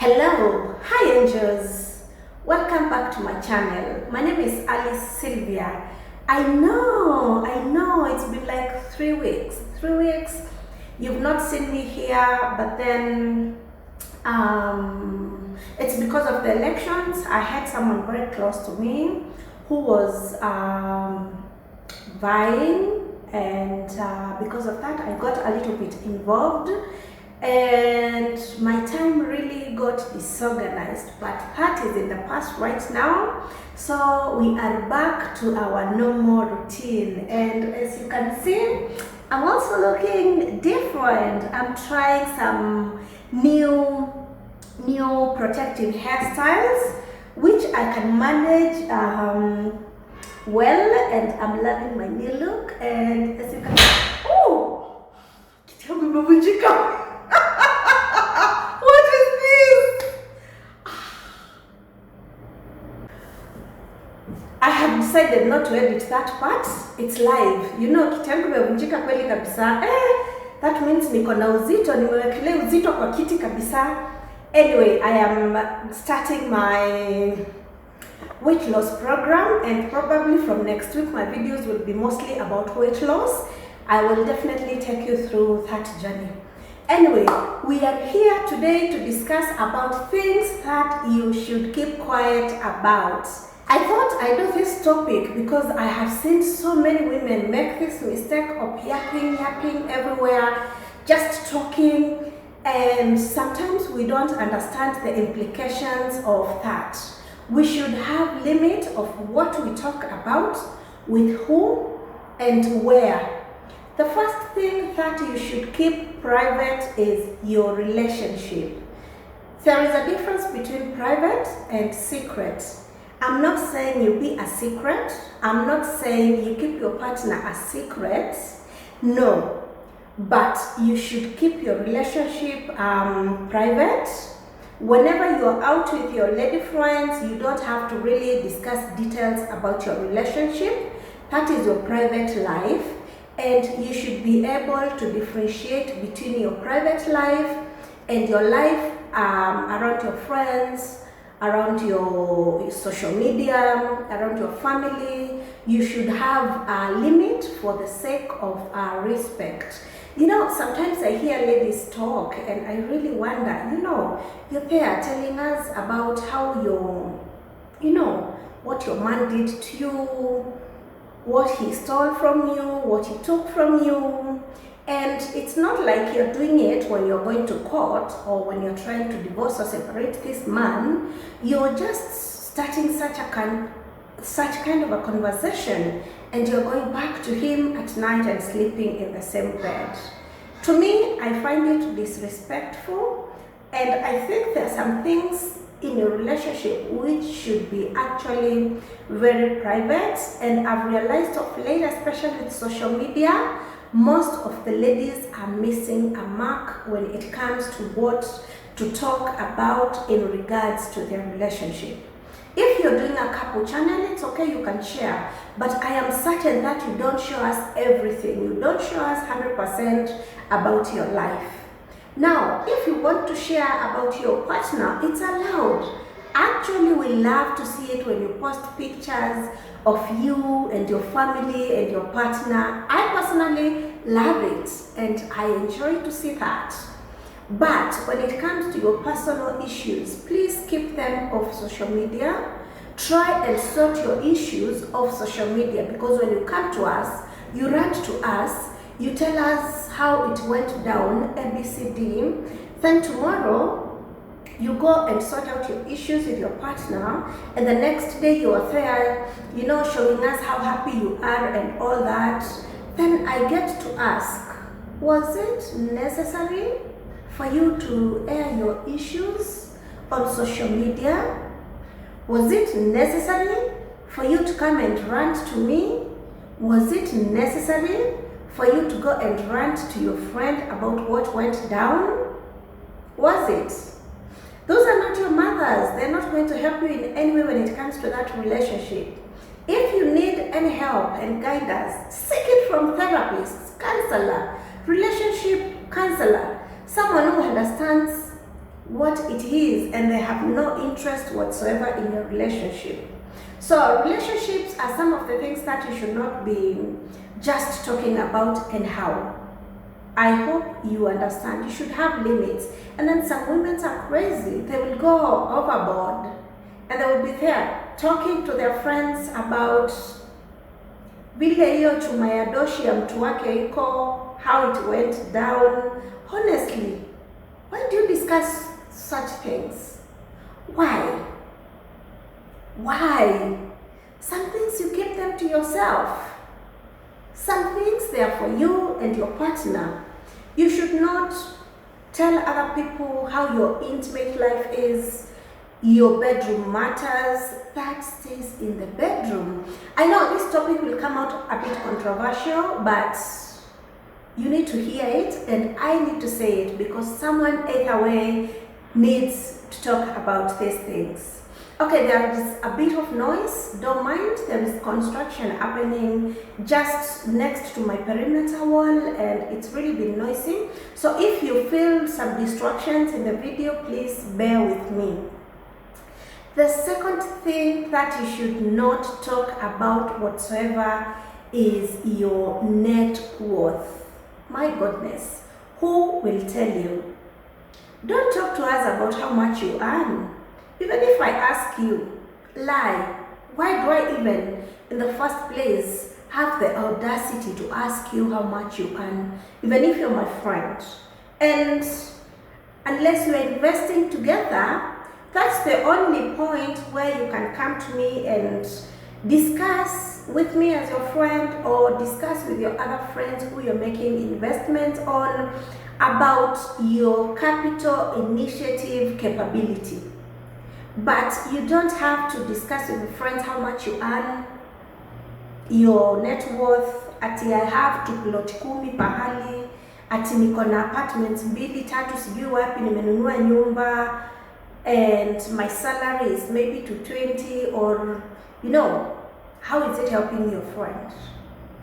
Hello, hi angels. Welcome back to my channel. My name is Alice Sylvia. I know, it's been like 3 weeks. 3 weeks. You've not seen me here, but then it's because of the elections. I had someone very close to me who was vying, and because of that, I got a little bit involved. And my time really got disorganized, but that is in the past right now. So we are back to our normal routine, and as you can see, I'm also looking different. I'm trying some new protective hairstyles which I can manage well, and I'm loving my new look. And as you can see, oh, what is this? I have decided not to edit that part. It's live. You know, kiti yangu imevunjika kweli kabisa. That means niko na uzito, nimewekelea uzito kwa kiti kabisa. Anyway, I am starting my weight loss program, and probably from next week my videos will be mostly about weight loss. I will definitely take you through that journey. Anyway, we are here today to discuss about things that you should keep quiet about. I thought I'd do this topic because I have seen so many women make this mistake of yapping everywhere, just talking, and sometimes we don't understand the implications of that. We should have limit of what we talk about, with who, and where. The first thing that you should keep private is your relationship. There is a difference between private and secret. I'm not saying you be a secret. I'm not saying you keep your partner a secret. No. But you should keep your relationship private. Whenever you're out with your lady friends, you don't have to really discuss details about your relationship. That is your private life. And you should be able to differentiate between your private life and your life around your friends, around your social media, around your family. You should have a limit for the sake of respect. You know, sometimes I hear ladies talk and I really wonder, you're there telling us about how what your man did to you, what he stole from you, what he took from you. And it's not like you're doing it when you're going to court or when you're trying to divorce or separate this man. You're just starting such kind of a conversation, and you're going back to him at night and sleeping in the same bed. To me, I find it disrespectful, and I think there are some things in your relationship which should be actually very private. And I've realized of late, especially with social media, most of the ladies are missing a mark when it comes to what to talk about in regards to their relationship. If you're doing a couple channel, it's okay, you can share, but I am certain that you don't show us everything. You don't show us 100% about your life. Now, if you want to share about your partner, it's allowed. Actually, we love to see it when you post pictures of you and your family and your partner. I personally love it, and I enjoy to see that. But when it comes to your personal issues, please keep them off social media. Try and sort your issues off social media, because when you come to us, you rant to us, you tell us how it went down, ABCD. Then tomorrow, you go and sort out your issues with your partner, and the next day you are there, showing us how happy you are and all that. Then I get to ask, was it necessary for you to air your issues on social media? Was it necessary for you to come and rant to me? Was it necessary for you to go and rant to your friend about what went down? Was it? Those are not your mothers. They're not going to help you in any way when it comes to that relationship. If you need any help and guidance, seek it from therapists, counselor, relationship counselor, someone who understands what it is, and they have no interest whatsoever in your relationship. So relationships are some of the things that you should not be just talking about and how. I hope you understand. You should have limits. And then some women are crazy. They will go overboard and they will be there talking to their friends about vile hiyo chuma ya doshi ya mtu wake iko, how it went down. Honestly, why do you discuss such things? Why? Why? Some things you keep them to yourself. Some things they are for you and your partner. You should not tell other people how your intimate life is. Your bedroom matters. That stays in the bedroom. I know this topic will come out a bit controversial, but you need to hear it, and I need to say it because someone either way needs to talk about these things. Okay, there is a bit of noise, don't mind. There is construction happening just next to my perimeter wall and it's really been noisy. So if you feel some distractions in the video, please bear with me. The second thing that you should not talk about whatsoever is your net worth. My goodness, who will tell you? Don't talk to us about how much you earn. Even if I ask you, lie, why do I even, in the first place, have the audacity to ask you how much you earn, even if you're my friend? And unless you're investing together, that's the only point where you can come to me and discuss with me as your friend or discuss with your other friends who you're making investments on about your capital initiative capability. But you don't have to discuss with your friends how much you earn, your net worth, ati I have to plot 10 pahali, ati niko na apartments 2, 3 sijui wapi nimenunua nyumba, and my salary is maybe to 20, or you know, how is it helping your friend?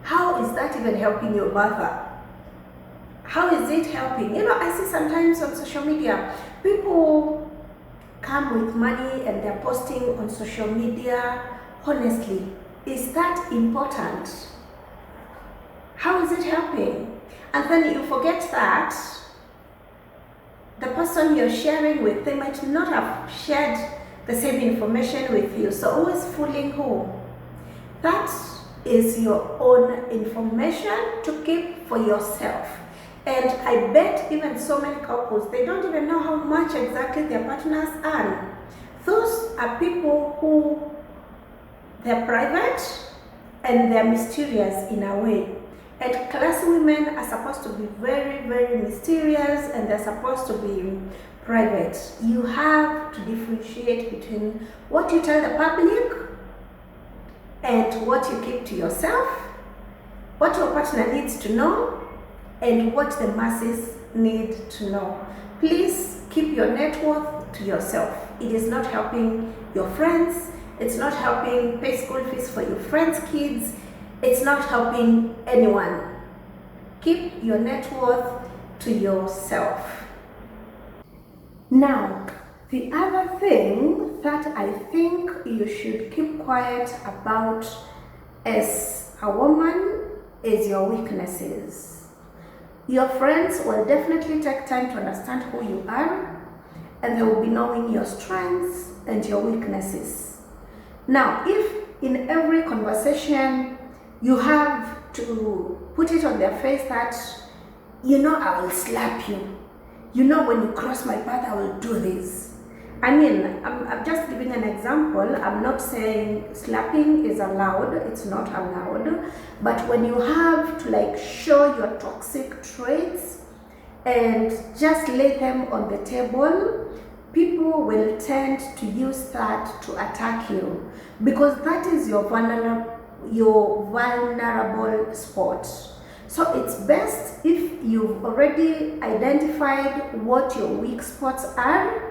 How is that even helping your mother? How is it helping? You know, I see sometimes on social media, people come with money and they're posting on social media. Honestly, is that important? How is it helping? And then you forget that the person you're sharing with, they might not have shared the same information with you. So always fooling who? That is your own information to keep for yourself. And I bet even so many couples, they don't even know how much exactly their partners earn. Those are people who, they're private and they're mysterious in a way. And classy women are supposed to be very, very mysterious and they're supposed to be private. You have to differentiate between what you tell the public and what you keep to yourself, what your partner needs to know, and what the masses need to know. Please keep your net worth to yourself. It is not helping your friends. It's not helping pay school fees for your friends' kids. It's not helping anyone. Keep your net worth to yourself. Now, the other thing that I think you should keep quiet about as a woman is your weaknesses. Your friends will definitely take time to understand who you are, and they will be knowing your strengths and your weaknesses. Now, if in every conversation you have to put it on their face that, you know, I will slap you, you know, when you cross my path, I will do this. I mean, I'm just giving an example. I'm not saying slapping is allowed. It's not allowed. But when you have to like show your toxic traits and just lay them on the table, people will tend to use that to attack you because that is your vulnerable spot. So it's best if you've already identified what your weak spots are,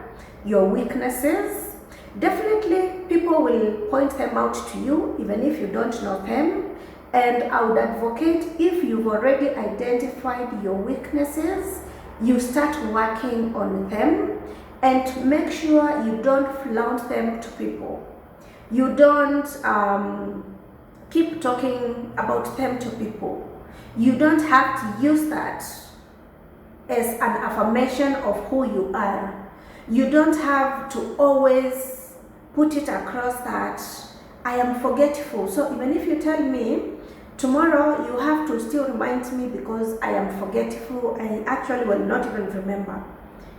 your weaknesses. Definitely people will point them out to you even if you don't know them, and I would advocate, if you've already identified your weaknesses, you start working on them And make sure you don't flaunt them to people. You don't keep talking about them to people. You don't have to use that as an affirmation of who you are. You don't have to always put it across that I am forgetful. So even if you tell me tomorrow, you have to still remind me because I am forgetful. I actually will not even remember.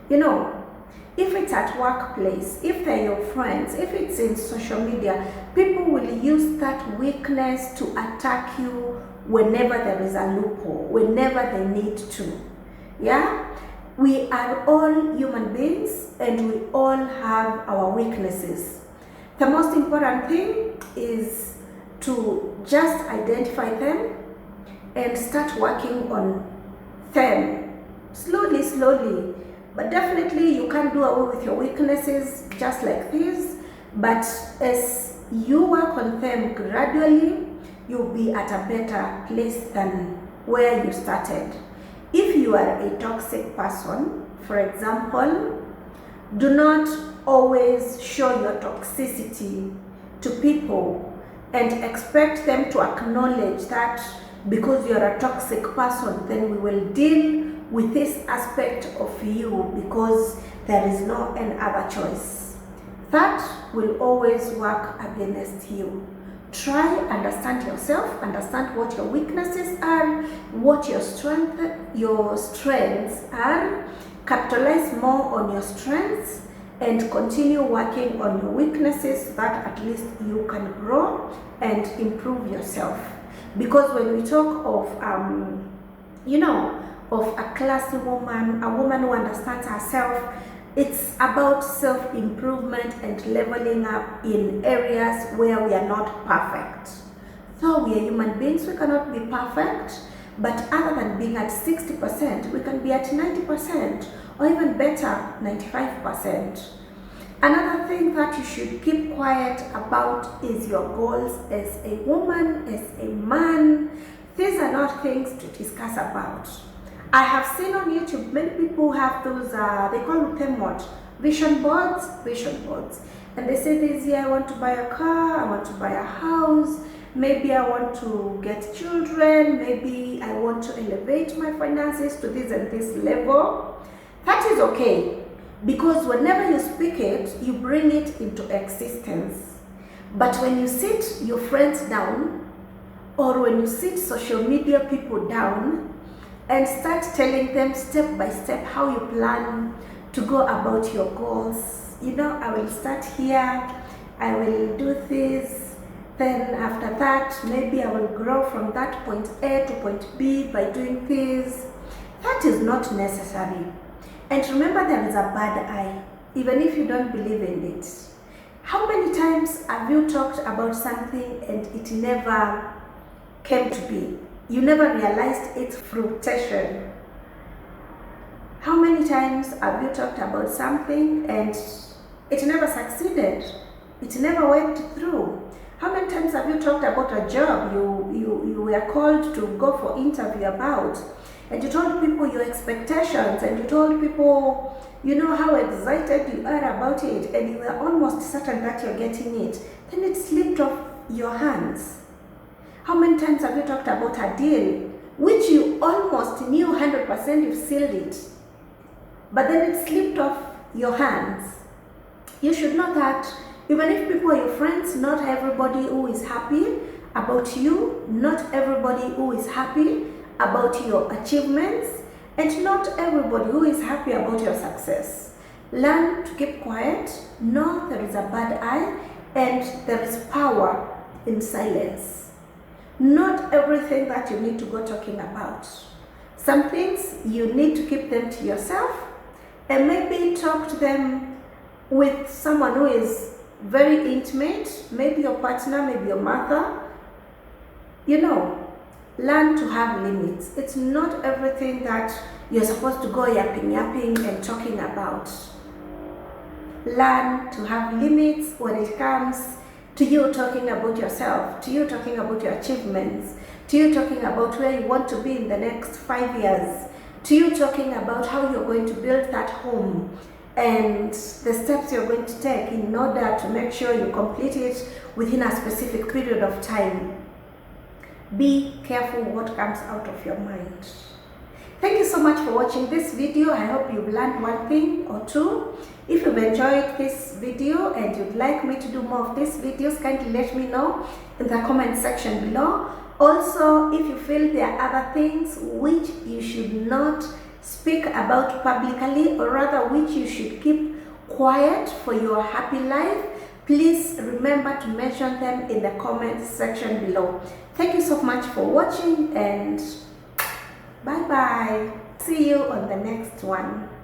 You know, if it's at workplace, if they're your friends, if it's in social media, people will use that weakness to attack you whenever there is a loophole, whenever they need to. Yeah? We are all human beings and we all have our weaknesses. The most important thing is to just identify them and start working on them slowly. But definitely you can't do away with your weaknesses just like this. But as you work on them gradually, you'll be at a better place than where you started. If you are a toxic person, for example, do not always show your toxicity to people and expect them to acknowledge that because you're a toxic person, then we will deal with this aspect of you because there is no any other choice. That will always work against you. Try, understand yourself, understand what your weaknesses are, what your strengths are, capitalize more on your strengths, and continue working on your weaknesses so that at least you can grow and improve yourself. Because when we talk of of a classy woman, a woman who understands herself, it's about self-improvement and leveling up in areas where we are not perfect. So we are human beings, we cannot be perfect, but other than being at 60%, we can be at 90% or even better, 95%. Another thing that you should keep quiet about is your goals as a woman, as a man. These are not things to discuss about. I have seen on YouTube many people have those, they call them what? Vision boards. And they say this year I want to buy a car, I want to buy a house, maybe I want to get children, maybe I want to elevate my finances to this and this level. That is okay, because whenever you speak it, you bring it into existence. But when you sit your friends down, or when you sit social media people down, and start telling them step by step how you plan to go about your goals. You know, I will start here, I will do this, then after that, maybe I will grow from that point A to point B by doing this. That is not necessary. And remember, there is a bad eye, even if you don't believe in it. How many times have you talked about something and it never came to be? You never realized its fruition. How many times have you talked about something and it never succeeded? It never went through. How many times have you talked about a job you were called to go for interview about, and you told people your expectations, and you told people, you know, how excited you are about it, and you were almost certain that you're getting it, then it slipped off your hands? How many times have you talked about a deal which you almost knew 100% you sealed it, but then it slipped off your hands? You should know that even if people are your friends, not everybody who is happy about you, not everybody who is happy about your achievements, and not everybody who is happy about your success. Learn to keep quiet, know there is a bad eye, and there is power in silence. Not everything that you need to go talking about. Some things you need to keep them to yourself, and maybe talk to them with someone who is very intimate, maybe your partner, maybe your mother. You know, learn to have limits. It's not everything that you're supposed to go yapping and talking about. Learn to have limits when it comes to you talking about yourself, to you talking about your achievements, to you talking about where you want to be in the next 5 years, to you talking about how you're going to build that home, and the steps you're going to take in order to make sure you complete it within a specific period of time. Be careful what comes out of your mind. Thank you so much for watching this video. I hope you've learned one thing or two. If you've enjoyed this video and you'd like me to do more of these videos, kindly let me know in the comment section below. Also, if you feel there are other things which you should not speak about publicly, or rather which you should keep quiet for your happy life, please remember to mention them in the comment section below. Thank you so much for watching, and bye bye. See you on the next one.